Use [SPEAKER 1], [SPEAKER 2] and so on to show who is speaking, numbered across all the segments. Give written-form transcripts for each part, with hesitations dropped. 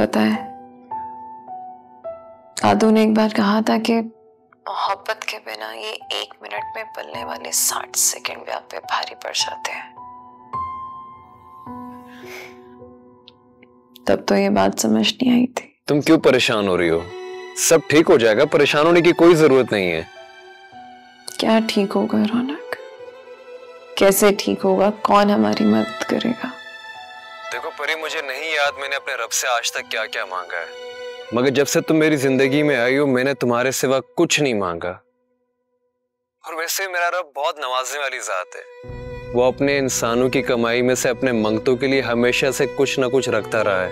[SPEAKER 1] पता है, दादू ने एक बार कहा था कि मोहब्बत के बिना ये 1 मिनट में पलने वाले 60 सेकंड भी आप पे भारी पड़ जाते हैं। तब तो ये बात समझ नहीं आई थी।
[SPEAKER 2] तुम क्यों परेशान हो रही हो? सब ठीक हो जाएगा, परेशान होने की कोई जरूरत नहीं है।
[SPEAKER 1] क्या ठीक होगा रौनक? कैसे ठीक होगा? कौन हमारी मदद करेगा?
[SPEAKER 2] देखो परी, मुझे नहीं याद मैंने अपने रब से आज तक क्या क्या मांगा है, मगर जब से तुम मेरी जिंदगी में आई हो मैंने तुम्हारे सिवा कुछ नहीं मांगा। और वैसे मेरा रब बहुत नवाजने वाली जात है। वो अपने इंसानों की कमाई में से अपने मंगतों के लिए हमेशा से कुछ ना कुछ रखता रहा है।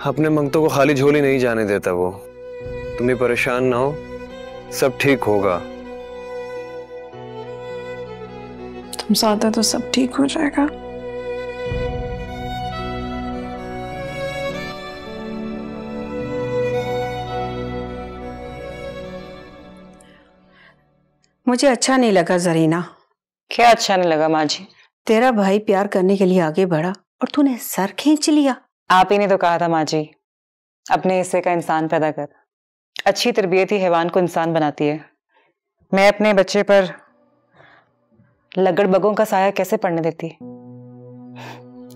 [SPEAKER 2] अपने मंगतों को खाली झोली नहीं जाने देता वो। तुम भी परेशान ना हो, सब ठीक होगा।
[SPEAKER 1] तुम साथ हो तो सब ठीक हो जाएगा।
[SPEAKER 3] मुझे अच्छा नहीं लगा जरीना।
[SPEAKER 4] क्या अच्छा नहीं लगा माँ जी?
[SPEAKER 3] तेरा भाई प्यार करने के लिए आगे बढ़ा और तूने सर खींच लिया।
[SPEAKER 4] आप ही ने तो कहा था माँ जी, अपने हिस्से का इंसान पैदा कर। अच्छी तरबियत ही हैवान को इंसान बनाती है। मैं अपने बच्चे पर लगड़बगों का साया कैसे पड़ने देती?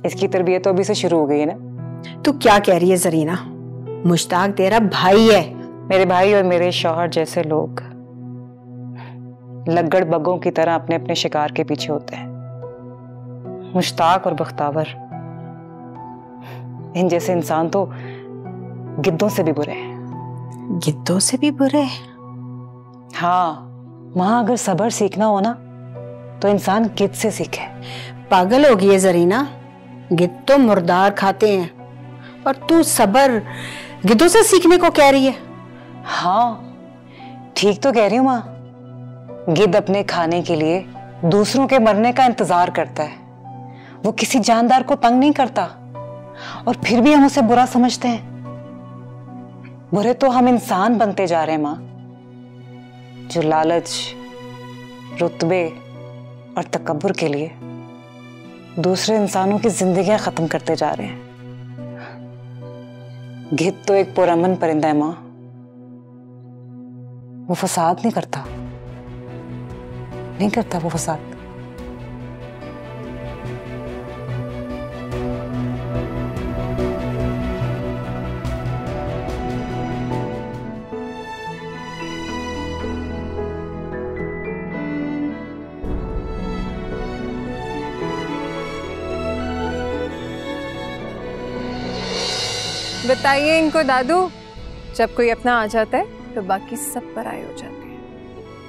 [SPEAKER 4] इसकी तरबियत तो अभी से शुरू हो गई है ना।
[SPEAKER 3] तू क्या कह रही है जरीना? मुश्ताक तेरा भाई है।
[SPEAKER 4] मेरे भाई और मेरे शौहर जैसे लोग लगड़बगों की तरह अपने अपने शिकार के पीछे होते हैं। मुश्ताक और बख्तावर, इन जैसे इंसान तो गिद्धों से भी बुरे हैं।
[SPEAKER 3] गिद्धों से भी बुरे?
[SPEAKER 4] हाँ, वहां अगर सब्र सीखना हो ना तो इंसान गिद्ध से सीखे।
[SPEAKER 3] पागल हो गई है जरीना। गिद्ध तो मुर्दार खाते हैं और तू सब्र गिद्धों से सीखने को कह रही है?
[SPEAKER 4] हाँ ठीक तो कह रही हूँ माँ। गिद्ध अपने खाने के लिए दूसरों के मरने का इंतजार करता है। वो किसी जानदार को तंग नहीं करता और फिर भी हम उसे बुरा समझते हैं। बुरे तो हम इंसान बनते जा रहे हैं माँ, जो लालच, रुतबे और तकब्बुर के लिए दूसरे इंसानों की जिंदगियां खत्म करते जा रहे हैं। गिद्ध तो एक पुरअमन परिंदा है माँ। वो फसाद नहीं करता वो फसाद।
[SPEAKER 5] बताइए इनको दादू, जब कोई अपना आ जाता है तो बाकी सब पराये हो जाते हैं।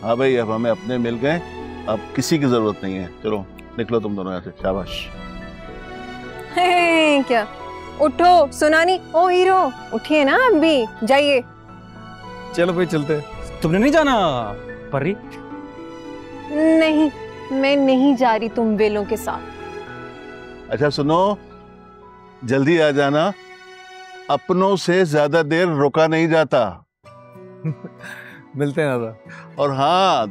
[SPEAKER 6] हाँ भाई, अब हमें अपने मिल गए, अब किसी की जरूरत नहीं है। चलो निकलो तुम दोनों यहाँ से। शाबाश।
[SPEAKER 5] क्या? उठो सुनानी। ओ हीरो, उठिए ना अब भी, जाइए।
[SPEAKER 7] चलो भाई चलते। तुमने नहीं जाना परी?
[SPEAKER 5] नहीं, मैं नहीं जा रही तुम वेलों के साथ।
[SPEAKER 6] अच्छा सुनो, जल्दी आ जाना, अपनों से ज्यादा देर रुका नहीं जाता।
[SPEAKER 7] मिलते हैं दादा।
[SPEAKER 6] और हाँ,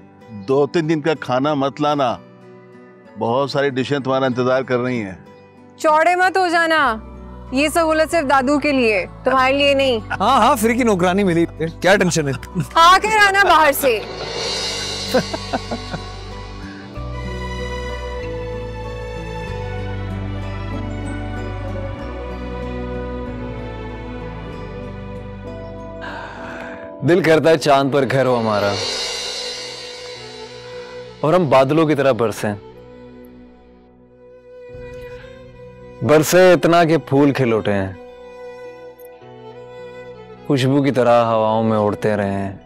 [SPEAKER 6] 2-3 दिन का खाना मत लाना, बहुत सारी डिशें तुम्हारा इंतजार कर रही हैं।
[SPEAKER 5] चौड़े मत हो जाना, ये सहूलत सिर्फ दादू के लिए, तुम्हारे लिए नहीं।
[SPEAKER 7] हाँ हाँ, फ्री की नौकरानी मिली, क्या टेंशन है?
[SPEAKER 5] आकर आना बाहर से।
[SPEAKER 2] दिल करता है चांद पर घर हो हमारा और हम बादलों की तरह बरसें। बरसे इतना कि फूल खिल उठे हैं, खुशबू की तरह हवाओं में उड़ते रहें,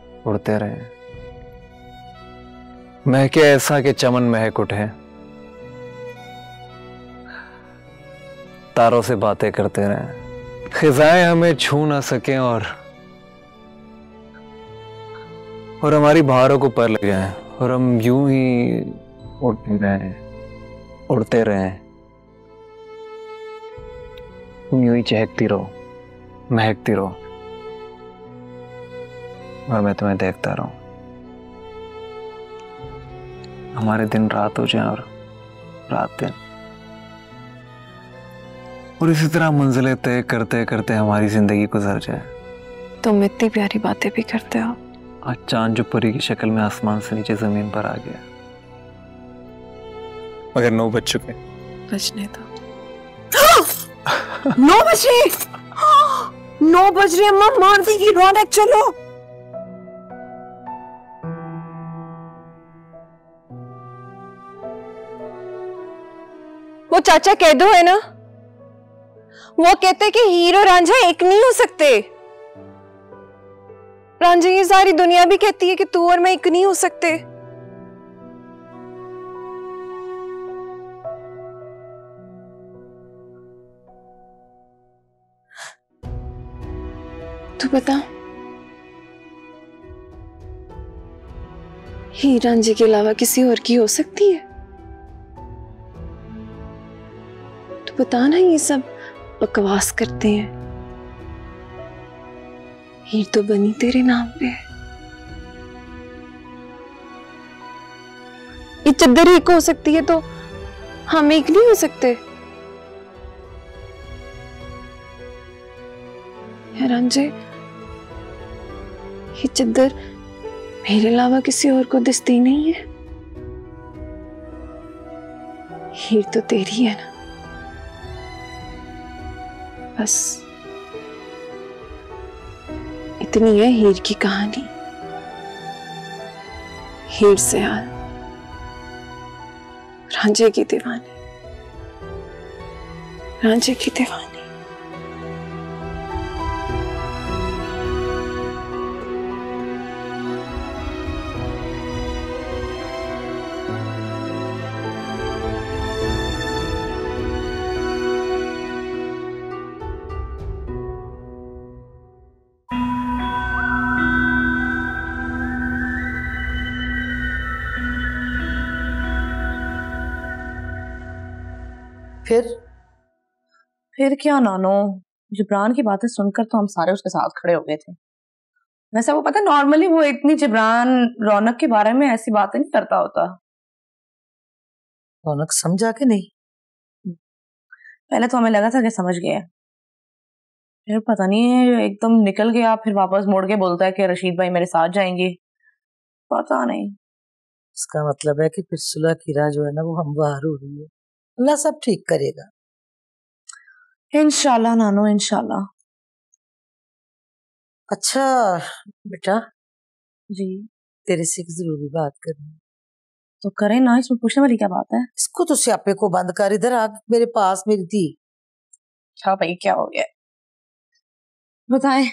[SPEAKER 2] महके ऐसा कि चमन महक उठे, तारों से बातें करते रहें, खिजाएं हमें छू ना सकें और हमारी बहारों को पर लग जाएं और हम यूं ही उड़ते रहें। तुम यूं ही चहकती रहो, महकती रहो और मैं तुम्हें देखता रहूं। हमारे दिन रात हो जाए और रात दिन। और इसी तरह मंजिलें तय करते करते हमारी जिंदगी गुजर जाए।
[SPEAKER 1] तुम इतनी प्यारी बातें भी करते हो।
[SPEAKER 2] आज चांद जो परी की शक्ल में आसमान से नीचे जमीन पर आ गया, मगर 9 बज चुके।
[SPEAKER 1] बजने दो।
[SPEAKER 5] 9 बज रहे, 9 बज रहे। अम्मा मार देगी रौनक, चलो। वो चाचा कह दो है ना, वो कहते कि हीर और रांझा एक नहीं हो सकते। रांझा, ये सारी दुनिया भी कहती है कि तू और मैं एक नहीं हो सकते। तू बता, हीर रांझे के अलावा किसी और की हो सकती है? तू बता ना, ये सब बकवास करते हैं। हीर तो बनी तेरे नाम पे है। ये चद्दर एक हो सकती है तो हम एक नहीं हो सकते? रांझे, ये चद्दर मेरे अलावा किसी और को दिसती नहीं है। हीर तो तेरी है ना, बस इतनी है हीर की कहानी। हीर से हाल रांझे की दीवानी, रांझे की दीवानी।
[SPEAKER 8] फिर क्या नानो, जिब्रान की बातें सुनकर तो हम सारे उसके साथ खड़े हो गए थे। वैसे वो पता, नॉर्मली वो इतनी जिब्रान रौनक के बारे में ऐसी बातें नहीं करता होता।
[SPEAKER 9] रौनक समझा कि नहीं?
[SPEAKER 8] पहले तो हमें लगा था कि समझ गया, फिर पता नहीं एकदम निकल गया, फिर वापस मोड़ के बोलता है कि रशीद भाई मेरे साथ जाएंगे। पता नहीं।
[SPEAKER 9] इसका मतलब है कि फिर सुलह की राह जो है ना वो हमवार हो रही है। अल्लाह सब ठीक करेगा
[SPEAKER 8] इंशाल्लाह नानो, इंशाल्लाह।
[SPEAKER 9] अच्छा बेटा
[SPEAKER 8] जी,
[SPEAKER 9] तेरे से एक जरूरी बात करनी।
[SPEAKER 8] तो करें ना, इसमें पूछने वाली क्या बात है?
[SPEAKER 9] इसको तो स्यापे को बंद कर, इधर आ मेरे पास मेरी थी।
[SPEAKER 8] अच्छा भाई, क्या हो गया बताएं।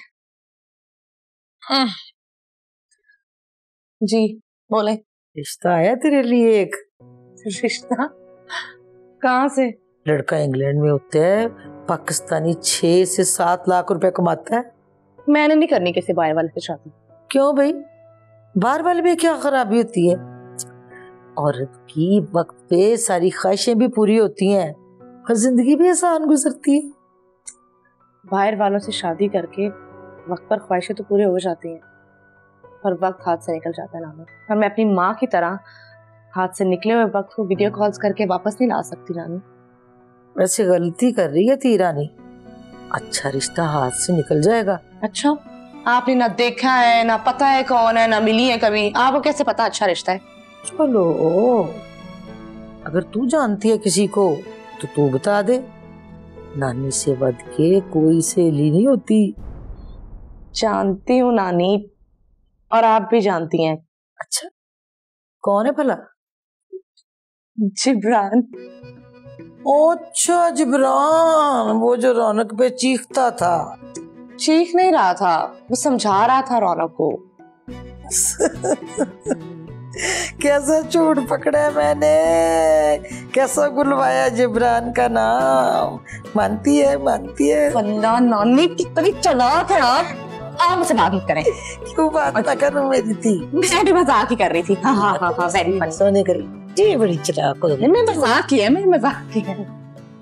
[SPEAKER 8] जी बोले।
[SPEAKER 9] रिश्ता आया तेरे लिए एक।
[SPEAKER 8] रिश्ता? कहाँ से?
[SPEAKER 9] लड़का इंग्लैंड में होता है, पाकिस्तानी 6 से 7 लाख रुपए कमाता है।
[SPEAKER 8] मैंने नहीं करनी किसी बाहर वाले से शादी।
[SPEAKER 9] क्यों भाई, बाहर वाले में क्या खराबी होती है? औरत की वक्त पे सारी ख्वाहिशें भी पूरी होती हैं और जिंदगी भी आसान गुजरती है।
[SPEAKER 8] बाहर वालों से शादी करके वक्त पर ख्वाहिशें तो पूरी हो जाती हैं, पर वक्त हाथ से निकल जाता है नानो। और मैं अपनी माँ की तरह हाथ से निकले हुए वक्त को वीडियो कॉल्स करके वापस नहीं ला सकती नानो।
[SPEAKER 9] वैसे गलती कर रही है तीरानी, अच्छा रिश्ता हाथ से निकल जाएगा।
[SPEAKER 8] अच्छा, आपने ना देखा है, ना पता है कौन है, ना मिली है कभी, आपको कैसे पता अच्छा रिश्ता है?
[SPEAKER 9] चलो, अगर तू जानती है किसी को तो तू बता दे। नानी से बढ़ के कोई सहेली नहीं होती।
[SPEAKER 8] जानती हूँ नानी, और आप भी जानती हैं।
[SPEAKER 9] अच्छा, कौन है भला?
[SPEAKER 8] जिब्रान।
[SPEAKER 9] अच्छा जिब्रान, वो जो रौनक पे चीखता था।
[SPEAKER 8] चीख नहीं रहा था, वो समझा रहा था रौनक को।
[SPEAKER 9] कैसा झूठ पकड़ा है मैंने, कैसा बुलवाया जिब्रान का नाम। मानती है, मानती है।
[SPEAKER 8] वल्लाह नानी कितनी चालाक है आप मुझसे बात मत करें।
[SPEAKER 9] क्यों बात ना करूं मेरी थी?
[SPEAKER 8] मैं भी मजाक ही कर रही थी। हाँ हाँ हाँ हाँ, वेरी फनी।
[SPEAKER 9] सोने कर जी बड़ी चालाक हो।
[SPEAKER 8] मैं मजाक किया, मैं मजाक किया।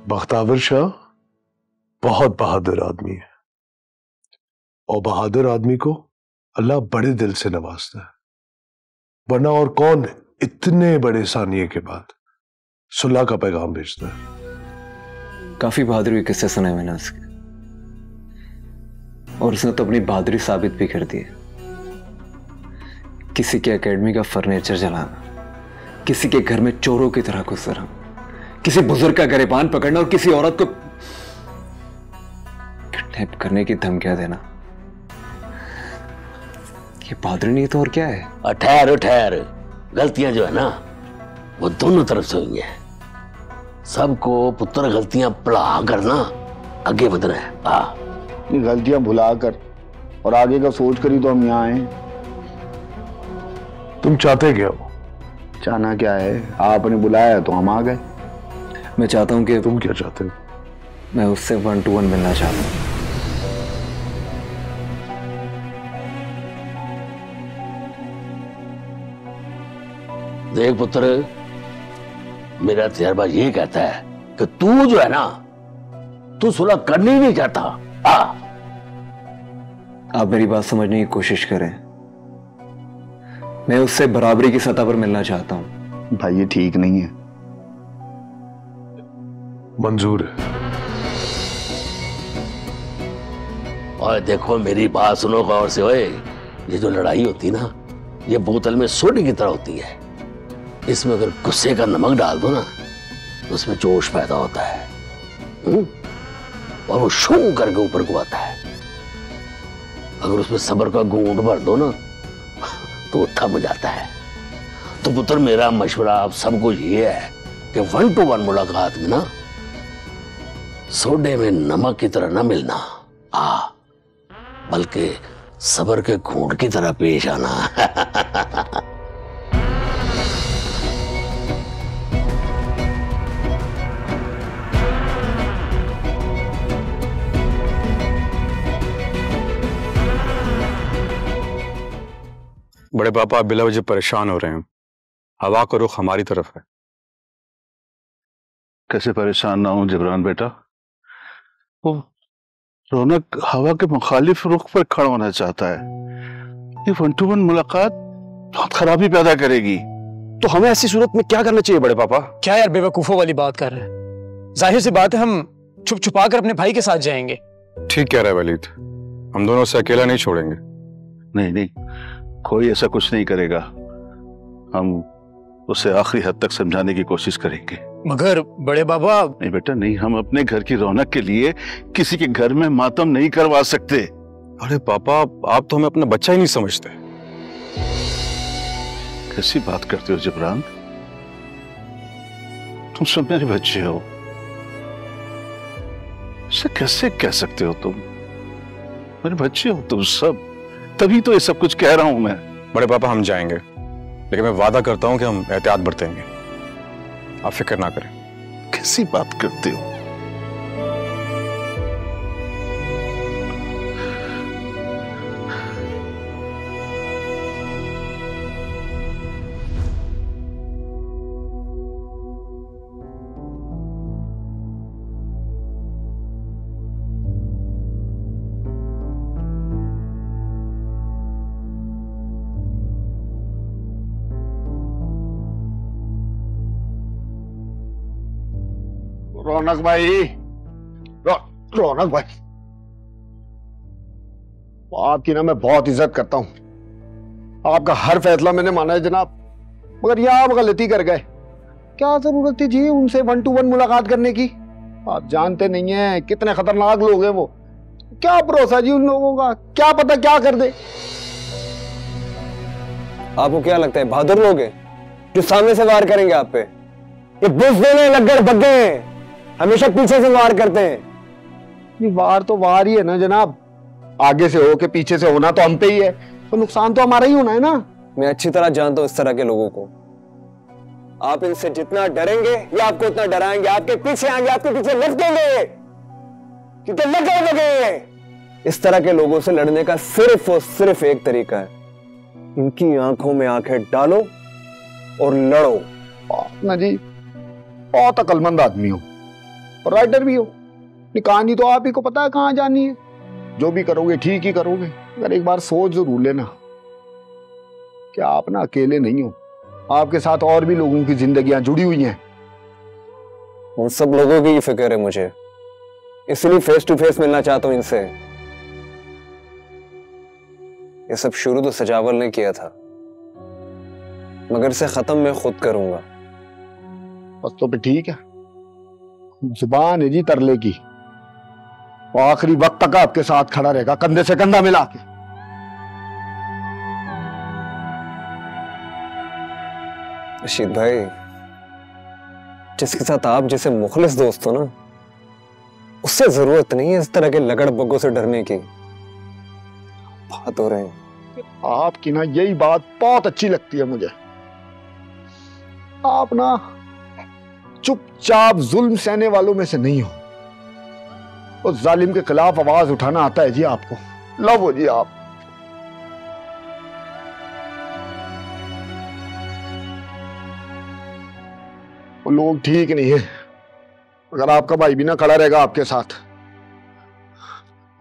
[SPEAKER 10] बख्तावर शाह बहुत बहादुर आदमी है, और बहादुर आदमी को अल्लाह बड़े दिल से नवाजता है। वरना और कौन इतने बड़े सानिये के बाद सुलह का पैगाम भेजता है?
[SPEAKER 2] काफी बहादुरी के किस्से सुने मैंने उसके, और उसने तो अपनी बहादुरी साबित भी कर दी है। किसी के एकेडमी का फर्नीचर जलाना, किसी के घर में चोरों की तरह घुसना, किसी बुजुर्ग का गिरबान पकड़ना और किसी औरत को किडनैप करने की धमकियां देना, ये बहादुरी नहीं तो और क्या है?
[SPEAKER 11] ठहर ठहर, गलतियां जो है ना वो दोनों तरफ से हुई हैं। सबको पुत्र गलतियां पढ़ा कर ना आगे बढ़ना है।
[SPEAKER 12] ये गलतियां भुला कर और आगे का सोच कर ही तो हम यहाँ आए।
[SPEAKER 10] तुम चाहते क्या हो?
[SPEAKER 12] चाहना क्या है, आपने बुलाया तो हम आ गए।
[SPEAKER 2] मैं चाहता हूं कि
[SPEAKER 10] तुम क्या चाहते हो?
[SPEAKER 2] मैं उससे 1-to-1 मिलना चाहता हूं।
[SPEAKER 11] देख पुत्र, मेरा तजर्बा ये कहता है कि तू जो है ना, तू सुलह करनी ही नहीं चाहता।
[SPEAKER 2] आप मेरी बात समझने की कोशिश करें। मैं उससे बराबरी की सतह पर मिलना चाहता हूं।
[SPEAKER 12] भाई ये ठीक नहीं है।
[SPEAKER 10] मंजूर है।
[SPEAKER 11] और देखो मेरी बात सुनो गौर से, ओए, ये जो लड़ाई होती ना, ये बोतल में सोडे की तरह होती है। इसमें अगर गुस्से का नमक डाल दो ना तो उसमें जोश पैदा होता है, और वो शू करके ऊपर को आता है। अगर उसमें सब्र का घूंट भर दो ना तो वो थम जाता है। तो पुत्र मेरा मशवरा आप सबको ये है कि 1-to-1 मुलाकात में ना सोडे में नमक की तरह ना मिलना, बल्कि सब्र के घूंट की तरह पेश आना।
[SPEAKER 13] बड़े पापा आप बिला वजह परेशान हो रहे हैं। हवा का रुख हमारी तरफ है।
[SPEAKER 6] कैसे परेशान ना हूं जिब्रान बेटा? वो रौनक हवा के मुखालिफ रुख पर खड़ा होना चाहता है। ये 1-to-1 मुलाकात बहुत खराबी पैदा करेगी।
[SPEAKER 7] तो हमें ऐसी सूरत में क्या करना चाहिए बड़े पापा? क्या यार बेवकूफों वाली बात कर रहे हैं? जाहिर सी बात है हम छुप छुपा कर अपने भाई के साथ जाएंगे।
[SPEAKER 13] ठीक कह रहा है वलीद, हम दोनों से अकेला नहीं छोड़ेंगे।
[SPEAKER 6] नहीं नहीं, कोई ऐसा कुछ नहीं करेगा। हम उसे आखिरी हद तक समझाने की कोशिश करेंगे।
[SPEAKER 7] मगर बड़े बाबा।
[SPEAKER 6] नहीं बेटा नहीं, हम अपने घर की रौनक के लिए किसी के घर में मातम नहीं करवा सकते।
[SPEAKER 13] अरे पापा आप तो हमें अपना बच्चा ही नहीं समझते।
[SPEAKER 6] कैसी बात करते हो जिब्रान? तुम सब मेरे बच्चे हो, इसे कैसे कह सकते हो? तुम मेरे बच्चे हो तुम सब, तभी तो ये सब कुछ कह रहा हूं मैं।
[SPEAKER 13] बड़े पापा हम जाएंगे, लेकिन मैं वादा करता हूं कि हम एहतियात बरतेंगे। आप फिक्र ना करें।
[SPEAKER 6] कैसी बात करते हो?
[SPEAKER 12] रौनक भाई, रौनक भाई, आपकी ना मैं बहुत इज्जत करता हूं। आपका हर फैसला मैंने माना है जनाब, मगर यह आप गलती कर गए। क्या जरूरत थी जी उनसे 1-to-1 मुलाकात करने की? आप जानते नहीं हैं कितने खतरनाक लोग हैं वो। क्या भरोसा जी उन लोगों का, क्या पता क्या कर दे।
[SPEAKER 2] आपको क्या लगता है बहादुर लोग हैं जो सामने से वार करेंगे आप पे? ये बुज़दिल लगड़ बग्गे हैं, हमेशा पीछे से वार करते हैं।
[SPEAKER 12] वार तो वार ही है ना जनाब, आगे से हो के पीछे से होना तो हम पे ही है, तो नुकसान तो हमारा ही होना है ना। मैं अच्छी तरह जानता हूं इस तरह के लोगों को। आप इनसे जितना डरेंगे ये आपको उतना डराएंगे, आपके पीछे आएंगे, आपके पीछे लटकेंगे, क्योंकि लगड़ लगे। इस तरह के लोगों से लड़ने का सिर्फ और सिर्फ एक तरीका है, इनकी आंखों में आंखें डालो और लड़ो। ना जी बहुत अक्लमंद आदमी हो और राइटर भी हो, कहानी तो आप ही को पता है कहां जानी है। जो भी करोगे ठीक ही करोगे, अगर एक बार सोच जरूर लेना कि आप ना अकेले नहीं हो, आपके साथ और भी लोगों की जिंदगियां जुड़ी हुई हैं। उन सब लोगों की फिक्र है मुझे,
[SPEAKER 2] इसलिए फेस टू फेस मिलना चाहता हूं इनसे। ये सब शुरू तो सजावल ने किया था, मगर इसे खत्म मैं खुद करूंगा।
[SPEAKER 14] बस तो फिर ठीक है, जुबान है जी तरले की, वो आखिरी वक्त तक आपके साथ खड़ा रहेगा, कंधे से कंधा मिला के।
[SPEAKER 2] रशीद भाई, जिसके साथ आप जैसे मुखलिस दोस्त हो ना, उससे जरूरत नहीं है इस तरह के लगड़ बग्गों से डरने की। बात हो रहे हैं
[SPEAKER 14] आपकी ना, यही बात बहुत अच्छी लगती है मुझे। आप ना चुपचाप जुल्म सहने वालों में से नहीं हो, उस जालिम के खिलाफ आवाज उठाना आता है जी आपको। लव हो जी आप। वो लोग ठीक नहीं है, अगर आपका भाई भी ना खड़ा रहेगा आपके साथ।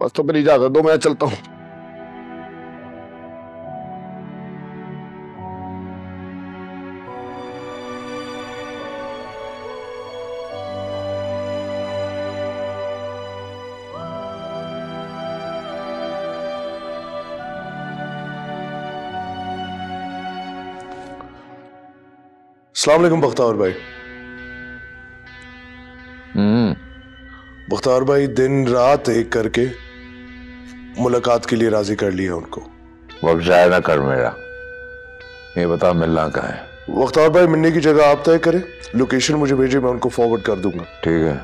[SPEAKER 14] बस तो फिर इजाजत दो, मैं चलता हूं।
[SPEAKER 10] अस्सलाम वालेकुम बख्तावर भाई। बख्तावर भाई दिन रात एक करके मुलाकात के लिए राजी कर लिया उनको।
[SPEAKER 15] वक्त जाया ना कर मेरा, ये बता मिलना कहाँ है?
[SPEAKER 10] बख्तावर भाई मिलने की जगह आप तय करें, लोकेशन मुझे भेजिए, मैं उनको फॉरवर्ड कर दूंगा।
[SPEAKER 15] ठीक है,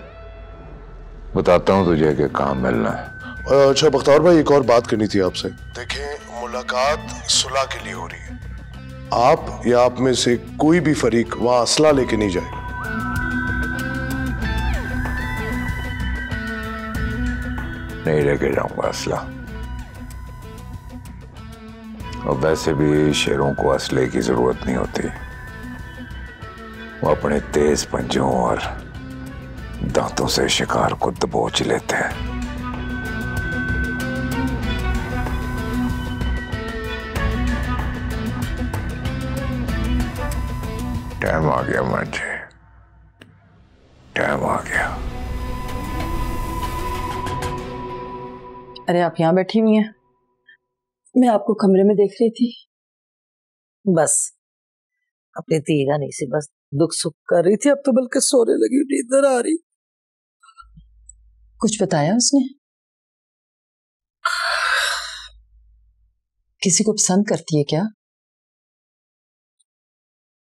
[SPEAKER 15] बताता हूँ तुझे कि कहाँ मिलना है।
[SPEAKER 10] अच्छा बख्तावर भाई, एक और बात करनी थी आपसे। देखें, मुलाकात सुलह के लिए हो रही है, आप या आप में से कोई भी फरीक वहां असला लेके नहीं जाएगा।
[SPEAKER 15] नहीं लेके जाऊंगा असला, और वैसे भी शेरों को असले की जरूरत नहीं होती, वो अपने तेज पंजों और दांतों से शिकार को दबोच लेते हैं। टाइम आ गया मुझे, टाइम आ गया।
[SPEAKER 16] अरे आप यहाँ बैठी हुई हैं, मैं आपको कमरे में देख रही थी।
[SPEAKER 9] बस अपने तीरानी से बस दुख सुख कर रही थी, अब तो बल्कि सोने लगी, नींद आ रही।
[SPEAKER 16] कुछ बताया उसने? किसी को पसंद करती है क्या?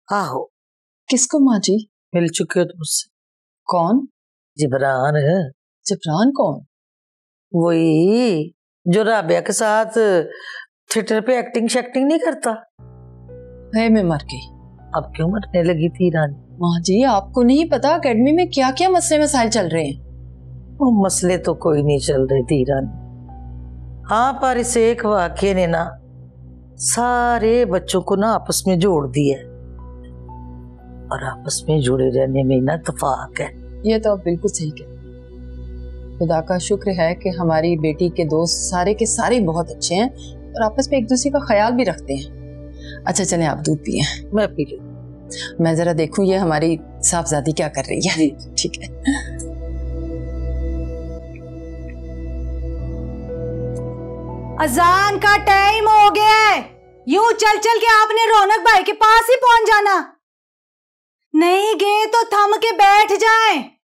[SPEAKER 9] आहो।
[SPEAKER 16] किसको माँ जी?
[SPEAKER 9] मिल चुके हो तुम उससे।
[SPEAKER 16] कौन?
[SPEAKER 9] जिब्रान है।
[SPEAKER 16] जिब्रान कौन?
[SPEAKER 9] वही जो राबिया के साथ थिएटर पे एक्टिंग शैक्टिंग नहीं करता
[SPEAKER 16] है। मैं मर गई।
[SPEAKER 9] अब क्यों मरने लगी थी रानी?
[SPEAKER 16] माँ जी आपको नहीं पता अकेडमी में क्या क्या मसले मसाइल चल रहे हैं?
[SPEAKER 9] वो मसले तो कोई नहीं चल रहे थी रानी, हाँ पर इस एक वाक्य ने ना सारे बच्चों को ना आपस में जोड़ दिया, और आपस में जुड़े रहने में ना इत्तेफाक है।
[SPEAKER 16] ये तो आप बिल्कुल सही कहते। खुदा का शुक्र है कि हमारी बेटी के दोस्त सारे के सारे बहुत अच्छे हैं और आपस में एक दूसरे का ख्याल भी रखते हैं। अच्छा चलें, आप दूध पिए।
[SPEAKER 9] मैं पी लूं।
[SPEAKER 16] मैं जरा देखूं ये हमारी साहबजादी क्या कर रही है। ठीक है।
[SPEAKER 3] अजान का टाइम हो गया है, यूं चल चल के आपने रौनक भाई के पास ही पहुंच जाना, नहीं गए तो थम के बैठ जाएं।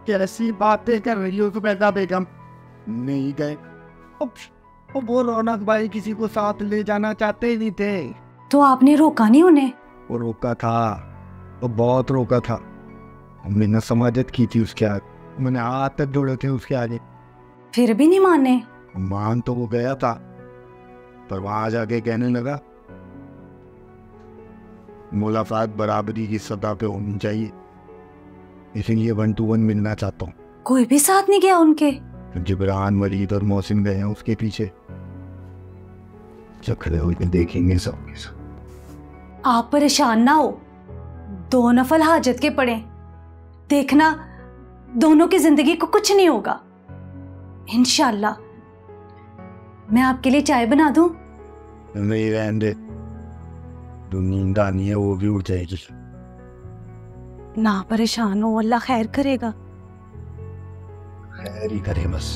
[SPEAKER 14] कैसी बातें कर रही हो जुबैदा बेगम? नहीं गए? वो रौनक भाई किसी को साथ ले जाना चाहते ही नहीं थे।
[SPEAKER 3] तो आपने रोका नहीं उन्हें?
[SPEAKER 14] वो रोका था, वो बहुत रोका था। मैंने समाजत की थी उसके आगे, मैंने हाथ तक जोड़े थे उसके आगे,
[SPEAKER 3] फिर भी नहीं माने।
[SPEAKER 14] मान तो वो गया था, पर वहां जाके कहने लगा मुलाकात बराबरी की सतह पे होनी चाहिए, इसलिए 1 to 1 मिलना चाहता हूँ।
[SPEAKER 3] कोई भी साथ नहीं गया उनके?
[SPEAKER 14] जिब्रान, वलीद और मोहसिन गए हैं उसके पीछे, चखड़े हुए देखेंगे सब के सब।
[SPEAKER 3] आप परेशान ना हो, 2 नफल हाजत के पड़े, देखना दोनों की जिंदगी को कुछ नहीं होगा इंशाल्लाह। मैं आपके लिए चाय बना दूं?
[SPEAKER 14] नहीं रहने दे, जो नींद आनी है वो भी उठ जाएगी।
[SPEAKER 3] ना परेशान हो, अल्लाह खैर करेगा।
[SPEAKER 10] खैर ही करे बस।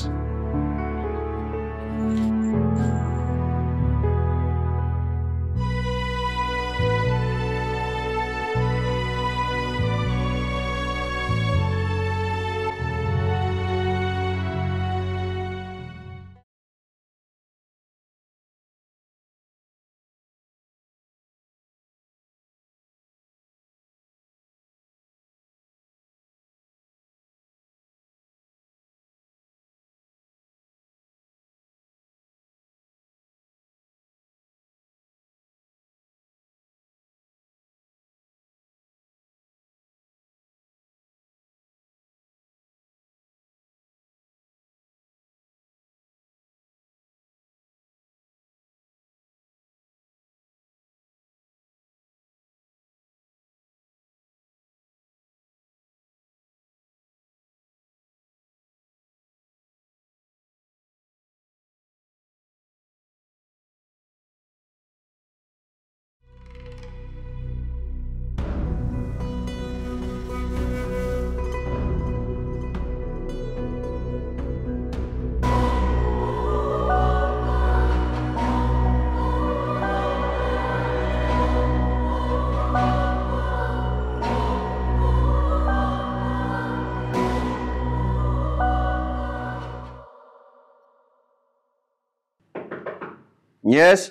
[SPEAKER 6] Yes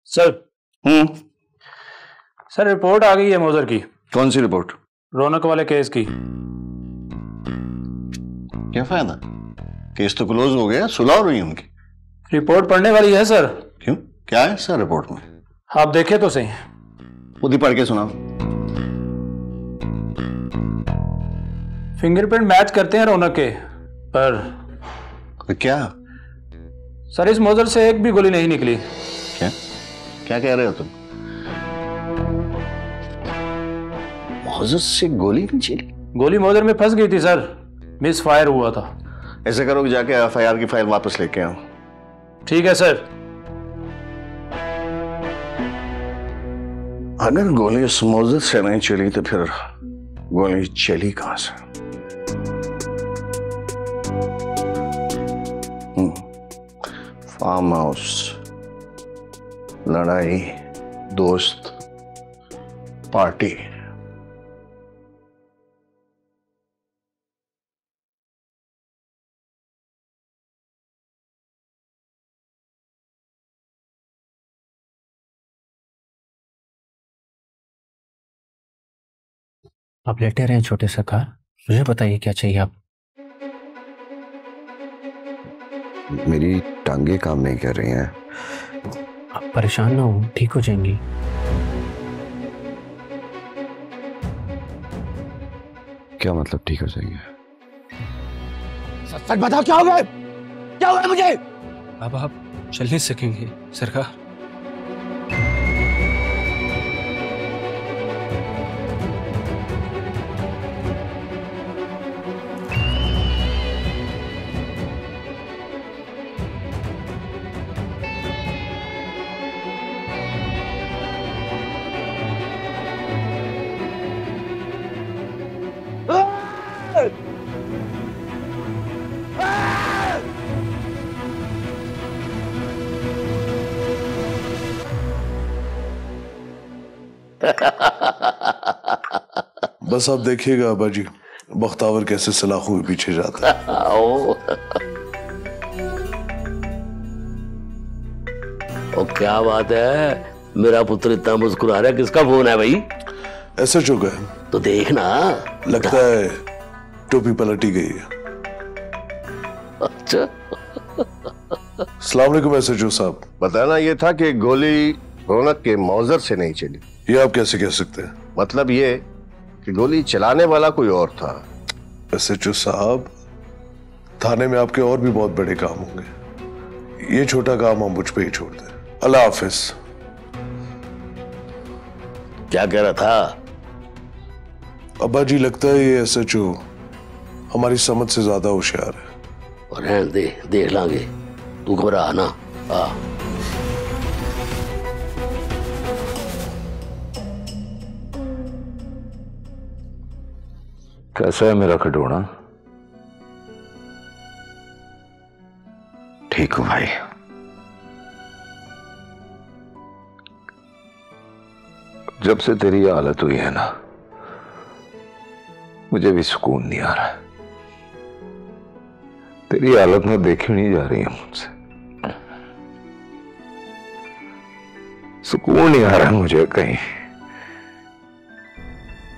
[SPEAKER 7] sir. सर रिपोर्ट आ गई है मोजर की।
[SPEAKER 6] कौन सी रिपोर्ट?
[SPEAKER 7] रौनक वाले केस की।
[SPEAKER 6] क्या फायदा, केस तो क्लोज हो गया, सुलह हो रही है उनकी।
[SPEAKER 7] रिपोर्ट पढ़ने वाली है सर।
[SPEAKER 6] क्यों, क्या है सर रिपोर्ट में?
[SPEAKER 7] आप देखे तो सही।
[SPEAKER 6] खुद ही पढ़ के सुनाओ।
[SPEAKER 7] फिंगरप्रिंट मैच करते हैं रौनक के, पर
[SPEAKER 6] क्या
[SPEAKER 7] सर इस मोजर से एक भी गोली नहीं निकली।
[SPEAKER 6] क्या क्या कह रहे हो तुम? मोजर से गोली नहीं चली?
[SPEAKER 7] गोली मोजर में फंस गई थी सर, मिस फायर हुआ था।
[SPEAKER 6] ऐसे करो कि जाके एफआईआर की फाइल वापस लेके आओ।
[SPEAKER 7] ठीक है सर।
[SPEAKER 6] अगर गोली उस मोजर से नहीं चली तो फिर गोली चली कहां से? फार्म हाउस, लड़ाई, दोस्त, पार्टी।
[SPEAKER 17] आप लेटे रहे छोटे सरकार, मुझे बताइए क्या चाहिए आप?
[SPEAKER 12] मेरी टांगे काम नहीं कर रही हैं।
[SPEAKER 17] आप परेशान ना हो, ठीक हो जाएंगी।
[SPEAKER 12] क्या मतलब ठीक हो जाएंगे?
[SPEAKER 7] सच बताओ क्या हो गया? क्या हुआ मुझे?
[SPEAKER 17] अब आप चल नहीं सकेंगे सरकार।
[SPEAKER 10] बस आप देखिएगा अब्बा जी, बख्तावर कैसे सलाखों के पीछे जाता है।
[SPEAKER 11] ओ क्या बात है, मेरा पुत्र इतना मुस्कुरा रहा है, किसका फोन है भाई?
[SPEAKER 10] एसएचओ का है।
[SPEAKER 11] तो देखना,
[SPEAKER 10] लगता है टोपी पलटी गई है।
[SPEAKER 11] अच्छा।
[SPEAKER 10] अस्सलाम वालेकुम एसएचओ साहब।
[SPEAKER 6] बताना ये था कि गोली रौनक के मौजर से नहीं चली।
[SPEAKER 10] ये आप कैसे कह सकते हैं?
[SPEAKER 6] मतलब ये कि गोली चलाने वाला कोई और था।
[SPEAKER 10] एसएचओ साहब, थाने में आपके और भी बहुत बड़े काम होंगे, ये छोटा काम हम मुझ पे ही छोड़ दें। अल्लाह हाफिज।
[SPEAKER 11] क्या कह रहा था?
[SPEAKER 10] अब्बा जी लगता है ये एसएचओ हमारी समझ से ज्यादा होशियार है।
[SPEAKER 11] और रहने दे, देख लांगे, तू घबरा ना।
[SPEAKER 15] कैसा है मेरा खिडौना? ठीक हूं भाई। जब से तेरी ये हालत हुई है ना, मुझे भी सुकून नहीं आ रहा है। तेरी हालत में देखी नहीं जा रही है मुझसे, सुकून नहीं आ रहा है मुझे कहीं।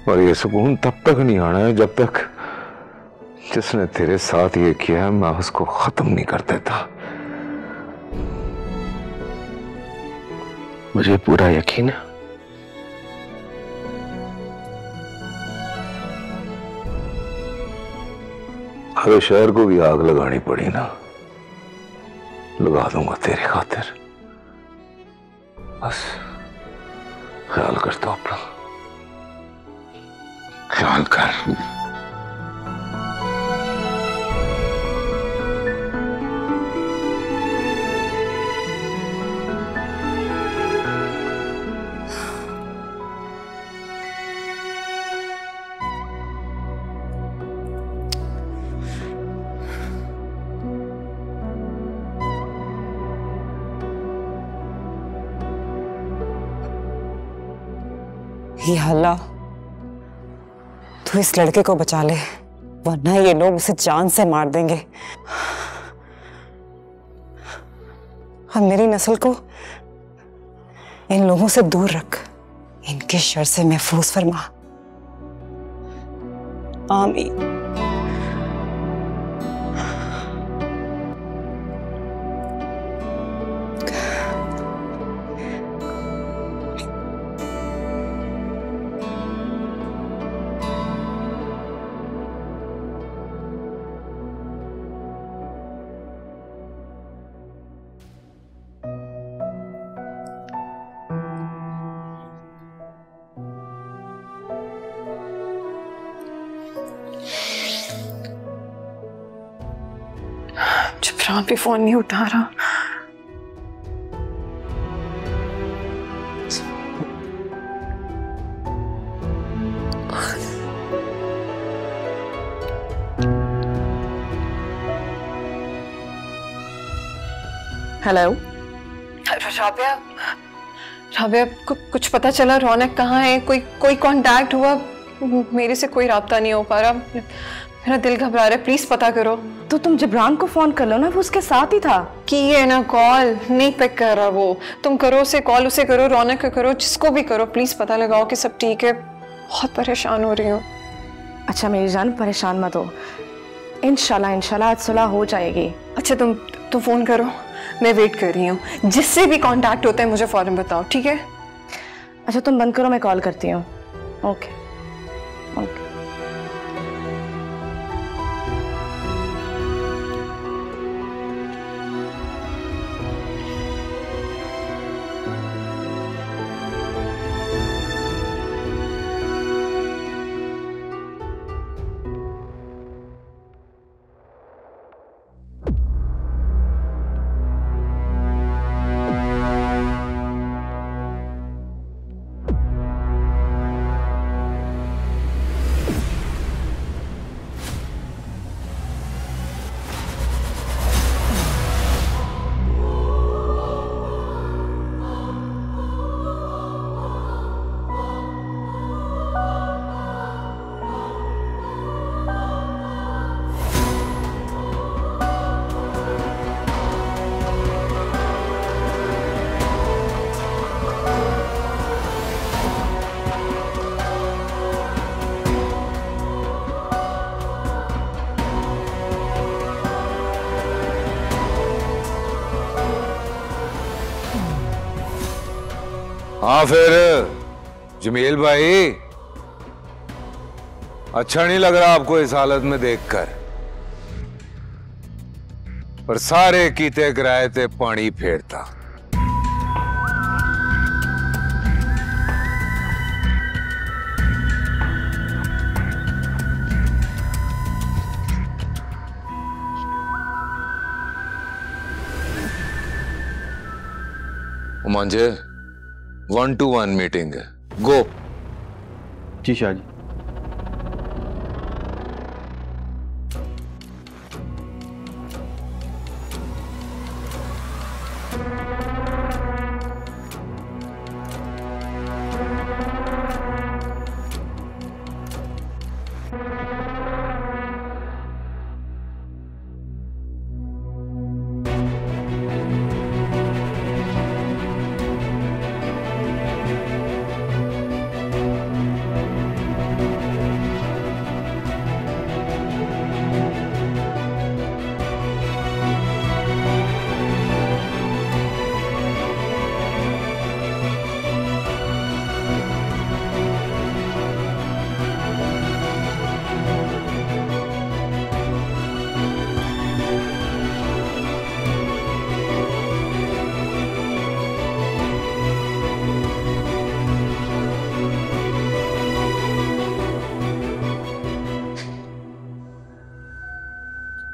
[SPEAKER 15] और ये सुकून तब तक नहीं आना है जब तक जिसने तेरे साथ ये किया है मैं उसको खत्म नहीं कर देता।
[SPEAKER 7] मुझे पूरा यकीन है।
[SPEAKER 15] अगर शहर को भी आग लगानी पड़ी ना, लगा दूंगा तेरी खातिर। बस ख्याल करता हूं अपना, ख्याल कर।
[SPEAKER 4] या अल्लाह, तू इस लड़के को बचा ले, वरना ये लोग उसे जान से मार देंगे। और मेरी नस्ल को इन लोगों से दूर रख, इनके शर से महफूज फरमा। आमीन।
[SPEAKER 1] जिब्रान भी फोन नहीं उठा रहा।
[SPEAKER 8] हेलो
[SPEAKER 1] राबिया, राबिया कुछ पता चला? रौनक कहाँ है? कोई कांटेक्ट हुआ? मेरे से कोई राब्ता नहीं हो पा रहा, मेरा दिल घबरा रहा है, प्लीज पता करो।
[SPEAKER 8] तो तुम जिब्रान को फोन कर लो ना, वो उसके साथ ही था।
[SPEAKER 1] की है ना, कॉल नहीं पिक कर रहा वो। तुम करो उसे कॉल, उसे करो, रौनक को करो, जिसको भी करो, प्लीज पता लगाओ कि सब ठीक है। बहुत परेशान हो रही हूँ।
[SPEAKER 8] अच्छा मेरी जान, परेशान मत हो, इंशाल्लाह आज सुलह हो जाएगी।
[SPEAKER 1] अच्छा तुम फोन करो, मैं वेट कर रही हूँ। जिससे भी कांटेक्ट होता है मुझे फौरन बताओ, ठीक है?
[SPEAKER 8] अच्छा तुम बंद करो, मैं कॉल करती हूँ। Okay okay.
[SPEAKER 15] हाँ फिर जमील भाई, अच्छा नहीं लग रहा आपको इस हालत में देखकर? पर सारे कीते कराए थे पानी फेरता। मांझे 1-to-1 मीटिंग है, गो।
[SPEAKER 7] जी शाह जी।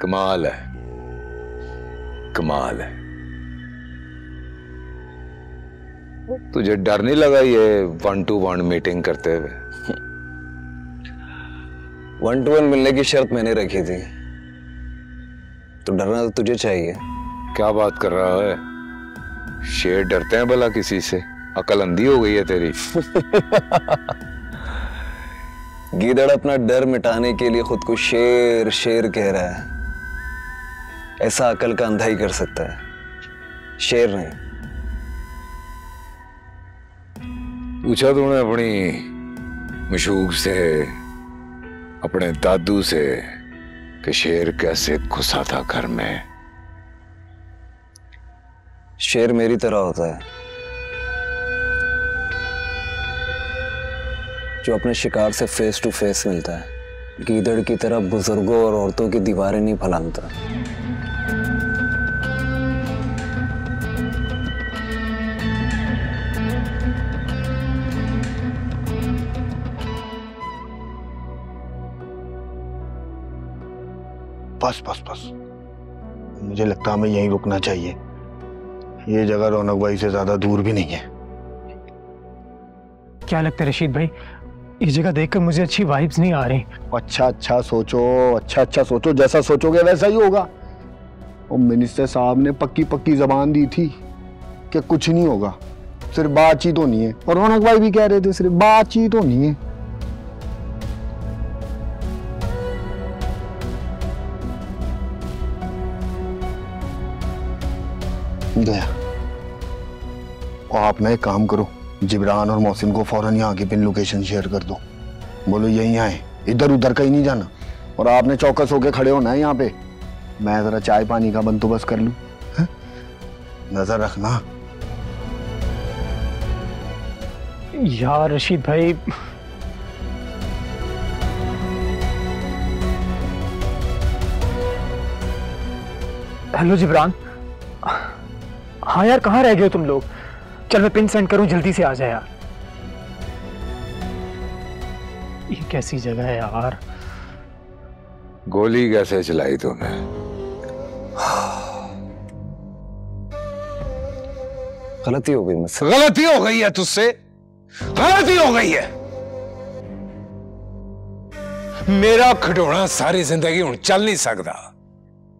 [SPEAKER 15] कमाल है, कमाल है। तुझे डर नहीं लगा ये 1-to-1 मीटिंग करते हुए?
[SPEAKER 2] 1-to-1 मिलने की शर्त मैंने रखी थी, तो डरना तो तुझे चाहिए।
[SPEAKER 15] क्या बात कर रहा है? शेर डरते हैं भला किसी से? अकल अंधी हो गई है तेरी।
[SPEAKER 2] गीदड़ अपना डर मिटाने के लिए खुद को शेर शेर कह रहा है। ऐसा अकल का अंधा ही कर सकता है, शेर नहीं।
[SPEAKER 15] पूछा तूने अपनी मशूक से, अपने दादू से कि शेर कैसे घुसा था घर में?
[SPEAKER 2] शेर मेरी तरह होता है, जो अपने शिकार से फेस टू फेस मिलता है। गीदड़ की तरह बुजुर्गों और औरतों की दीवारें नहीं फैलाता।
[SPEAKER 14] बस बस बस, मुझे लगता है हमें यहीं रुकना चाहिए। ये जगह रौनक भाई से ज्यादा दूर भी नहीं है।
[SPEAKER 7] क्या लगता है रशीद भाई, ये जगह देखकर मुझे अच्छी वाइब्स नहीं आ रही।
[SPEAKER 14] अच्छा सोचो, जैसा सोचोगे वैसा ही होगा। और मिनिस्टर साहब ने पक्की जबान दी थी कि कुछ नहीं होगा, सिर्फ बातचीत होनी है। और रौनक भाई भी कह रहे थे सिर्फ बातचीत होनी है। गया। और आप ना एक काम करो, जिब्रान और मोहसिन को फौरन यहाँ की पिन लोकेशन शेयर कर दो। बोलो यहीं आए, इधर उधर कहीं नहीं जाना। और आपने चौकस होके खड़े होना है यहाँ पे। मैं जरा चाय पानी का बंदोबस्त कर लूं, नजर रखना।
[SPEAKER 7] यार रशीद भाई, हेलो जिब्रान। हाँ यार, कहाँ रह गए तुम लोग? चल मैं पिन सेंड करूं, जल्दी से आ जाए यार। ये कैसी जगह है यार?
[SPEAKER 15] गोली कैसे चलाई तूने?
[SPEAKER 2] गलती हो गई मुझसे।
[SPEAKER 15] गलती हो गई है तुझसे? गलती हो गई है? मेरा खिडौना सारी जिंदगी हुण चल नहीं सकता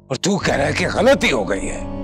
[SPEAKER 15] और तू कह रहा है कि गलती हो गई है।